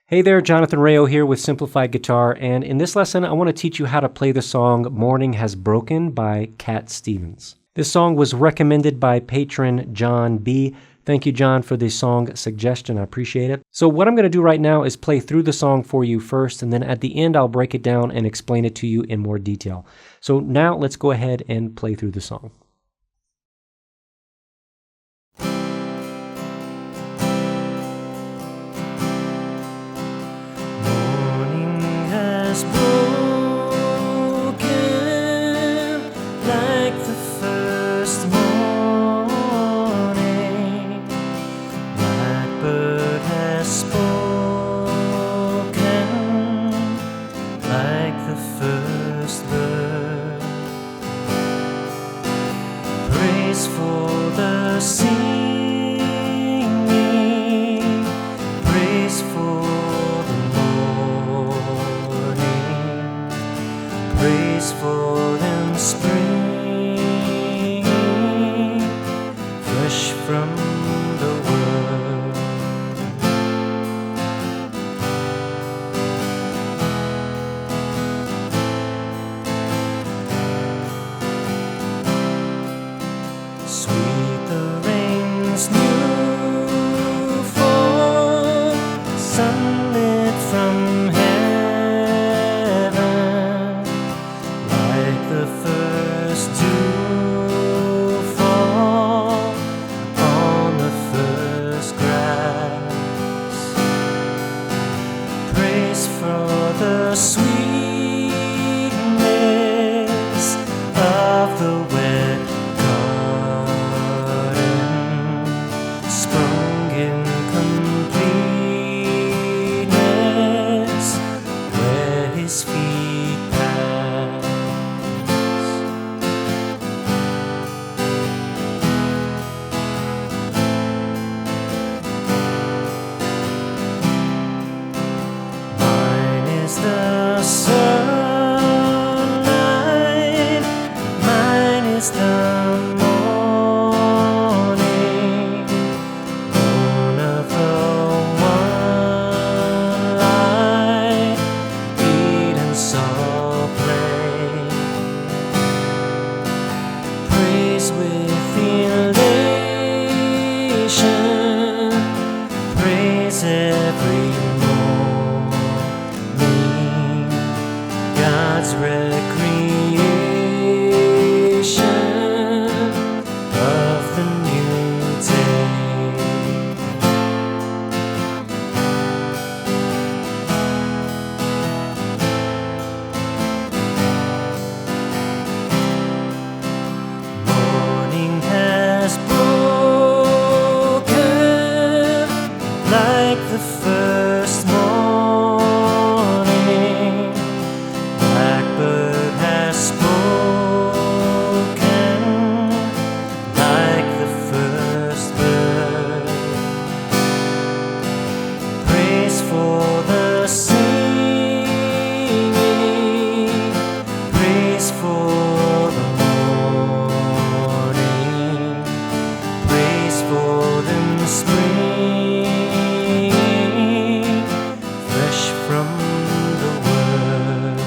Hey there, Jonathan Rayo here with Simplified Guitar, and in this lesson I want to teach you how to play the song Morning Has Broken by Cat Stevens. This song was recommended by Patron John B. Thank you, John, for the song suggestion. I appreciate it. So what I'm going to do right now is play through the song for you first, and then at the end I'll break it down and explain it to you in more detail. So now let's go ahead and play through the song. Praise for the singing, praise for the morning, praise for them springing fresh from the world. Sweet the rain's new fall, sunlit from heaven, like the first dew fall on the first grass. Praise for the sweetness of the wet sprung in completeness where his feet pass. Mine is the sunlight, mine is the with elation, praise every morning, God's recreation of the new day. Like the first morning, blackbird has spoken, like the first bird. Praise for the singing, praise for the morning, praise for them spring from the world.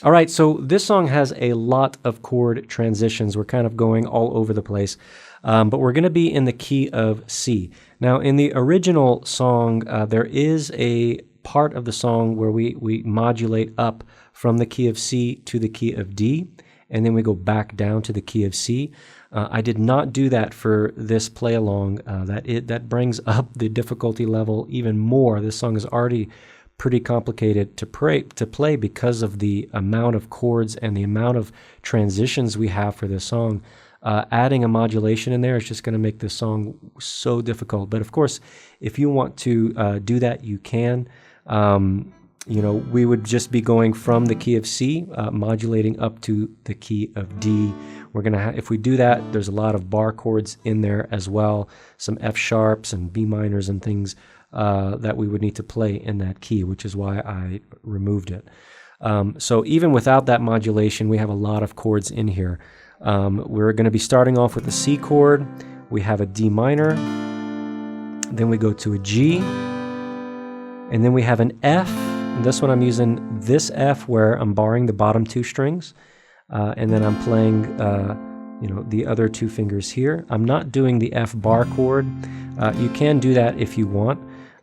All right, so this song has a lot of chord transitions. We're kind of going all over the place, but we're going to be in the key of C. Now, in the original song, there is a part of the song where we modulate up from the key of C to the key of D, and then we go back down to the key of C. I did not do that for this play along. That brings up the difficulty level even more. This song is already pretty complicated to play because of the amount of chords and the amount of transitions we have for this song. Adding a modulation in there is just going to make this song so difficult. But of course, if you want to do that, you can. We would just be going from the key of C, modulating up to the key of D. We're gonna if we do that, there's a lot of bar chords in there as well, some F sharps and B minors and things that we would need to play in that key, which is why I removed it. So even without that modulation, we have a lot of chords in here. We're going to be starting off with the C chord. we have a D minor, then we go to a G, and then we have an F. And this one I'm using this F where I'm barring the bottom two strings, and then I'm playing the other two fingers here. I'm not doing the F bar chord. You can do that if you want.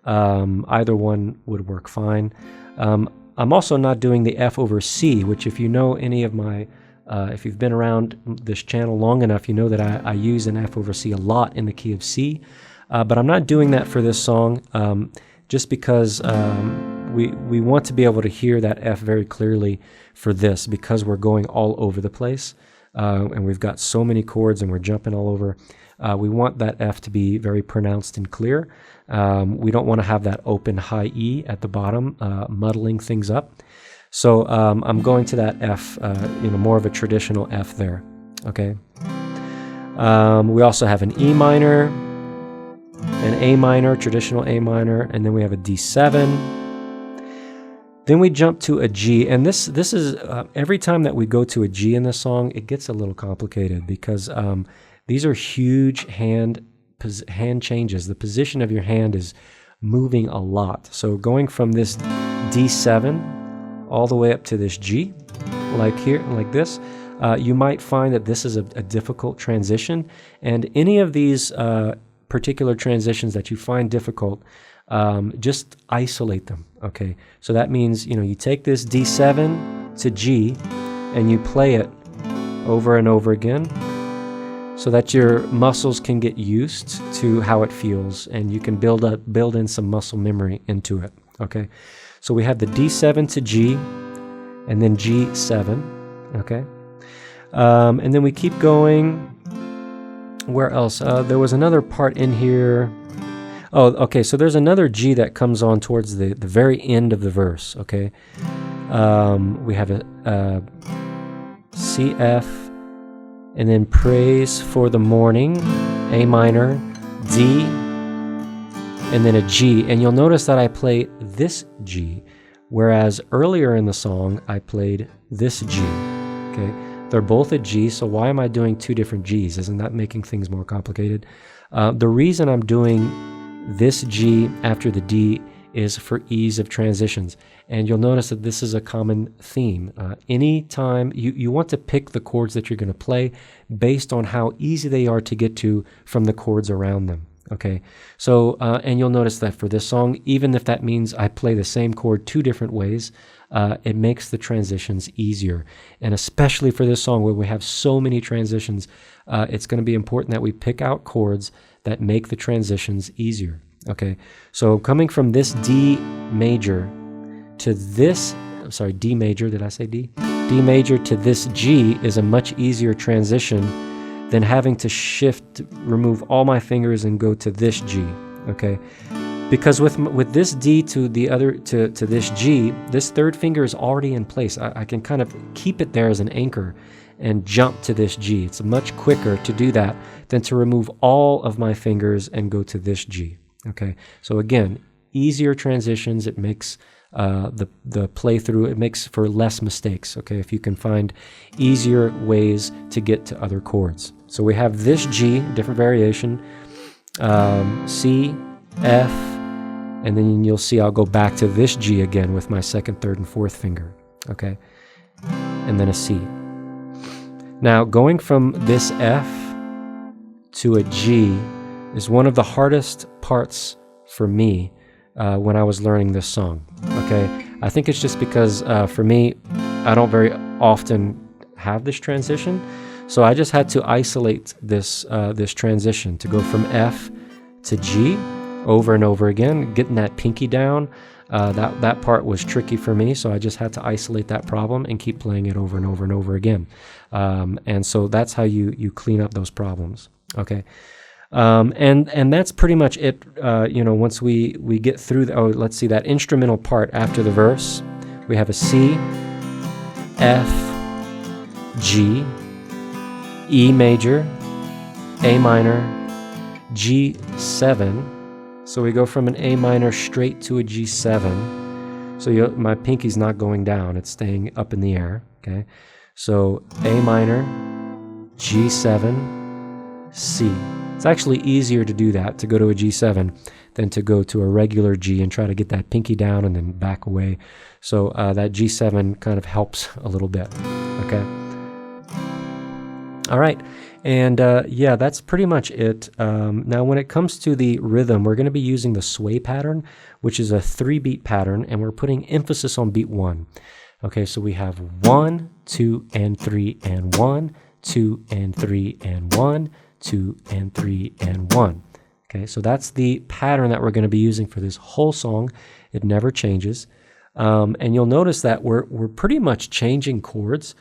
Either one would work fine. I'm also not doing the F over C, which if you know any of my, if you've been around this channel long enough, you know that I use an F over C a lot in the key of C. But I'm not doing that for this song, just because we want to be able to hear that F very clearly for this, because we're going all over the place, and we've got so many chords and we're jumping all over. We want that F to be very pronounced and clear. We don't want to have that open high E at the bottom, muddling things up. So I'm going to that F, more of a traditional F there. Okay. We also have an E minor, an A minor, traditional A minor, and then we have a D7. Then we jump to a G, and this is every time that we go to a G in this song, it gets a little complicated because these are huge hand changes. The position of your hand is moving a lot. So going from this D7 all the way up to this G, like here, like this, you might find that this is a difficult transition. And any of these particular transitions that you find difficult, just isolate them, okay? So that means, you take this D7 to G and you play it over and over again so that your muscles can get used to how it feels and you can build in some muscle memory into it, okay? So we have the D7 to G and then G7, okay? And then we keep going. Where else? There was another part in here. Oh, okay, so there's another G that comes on towards the very end of the verse, okay? We have a C, F, and then praise for the morning, A minor, D, and then a G. And you'll notice that I play this G, whereas earlier in the song, I played this G, okay? They're both a G, so why am I doing two different Gs? Isn't that making things more complicated? The reason I'm doing this G after the D is for ease of transitions. And you'll notice that this is a common theme. Anytime you want to pick the chords that you're going to play based on how easy they are to get to from the chords around them. Okay, so and you'll notice that for this song, even if that means I play the same chord two different ways, it makes the transitions easier. And especially for this song where we have so many transitions, it's going to be important that we pick out chords that make the transitions easier. Okay, so coming from this D major to this, I'm sorry, D major, did I say D? D major to this G is a much easier transition than having to remove all my fingers and go to this G, okay? Because with this D to the other, to this G, this third finger is already in place. I can kind of keep it there as an anchor and jump to this G. It's much quicker to do that than to remove all of my fingers and go to this G, okay? So again, easier transitions, it makes the playthrough, it makes for less mistakes, okay, if you can find easier ways to get to other chords. So we have this G, different variation, C, F, and then you'll see I'll go back to this G again with my second, third, and fourth finger, okay, and then a C. Now, going from this F to a G is one of the hardest parts for me when I was learning this song, okay? I think it's just because for me, I don't very often have this transition, so I just had to isolate this transition to go from F to G over and over again, getting that pinky down. That part was tricky for me, so I just had to isolate that problem and keep playing it over and over and over again. And so that's how you clean up those problems, okay? And that's pretty much it. Once we get through let's see, that instrumental part after the verse, we have a C, F, G, E major, A minor, G7. So we go from an A minor straight to a G7. So my pinky's not going down, it's staying up in the air, okay? So A minor, G7, C. It's actually easier to do that, to go to a G7, than to go to a regular G and try to get that pinky down and then back away. So that G7 kind of helps a little bit, okay? All right, and yeah, that's pretty much it. Now, when it comes to the rhythm, we're going to be using the sway pattern, which is a 3-beat pattern, and we're putting emphasis on beat 1. Okay, so we have 1, 2, and 3, and 1, 2, and 3, and 1, 2, and 3, and 1. Okay, so that's the pattern that we're going to be using for this whole song. It never changes. And you'll notice that we're pretty much changing chords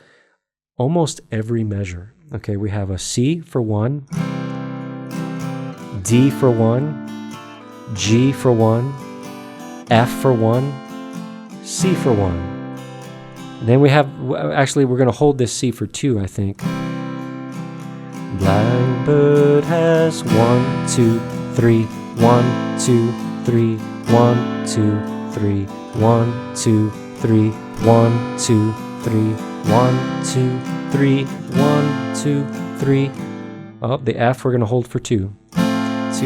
almost every measure. Okay, we have a C for 1, D for 1, G for 1, F for 1, C for 1. And then we have, actually, we're going to hold this C for 2, I think. Blackbird has 1, 2, 3, 1, 2, 3, 1, 2, 3, 1, 2, 3, 1, 2, 3, 1, 2, 3, 1, 2, 3. Oh, the F we're going to hold for 2. 2, 3, 2,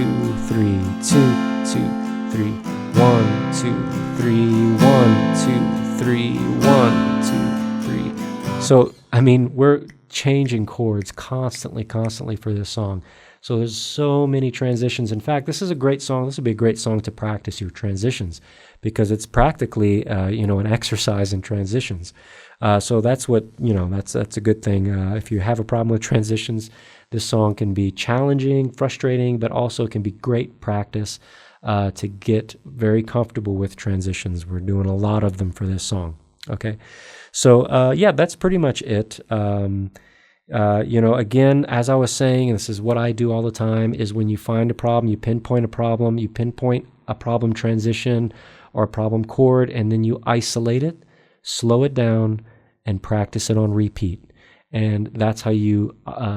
2, 3, 1, 2, 3, 1, 2, 3, 1, 2, 3. So, I mean, we're changing chords constantly for this song. So there's so many transitions. In fact, this is a great song. This would be a great song to practice your transitions, because it's practically, an exercise in transitions. So that's what, that's a good thing. If you have a problem with transitions, this song can be challenging, frustrating, but also can be great practice to get very comfortable with transitions. We're doing a lot of them for this song. Okay. So, yeah, that's pretty much it. Again, as I was saying, and this is what I do all the time, is when you find a problem, you pinpoint a problem transition or a problem chord, and then you isolate it, slow it down, and practice it on repeat. And that's how you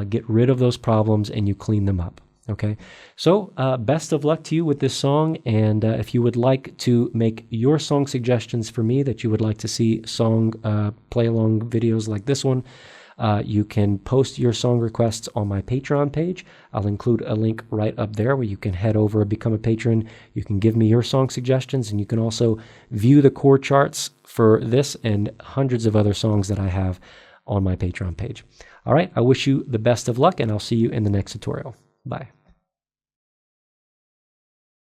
get rid of those problems and you clean them up. Okay, so best of luck to you with this song, and if you would like to make your song suggestions for me that you would like to see song play-along videos like this one, you can post your song requests on my Patreon page. I'll include a link right up there where you can head over and become a patron. You can give me your song suggestions, and you can also view the chord charts for this and hundreds of other songs that I have on my Patreon page. All right, I wish you the best of luck, and I'll see you in the next tutorial. Bye.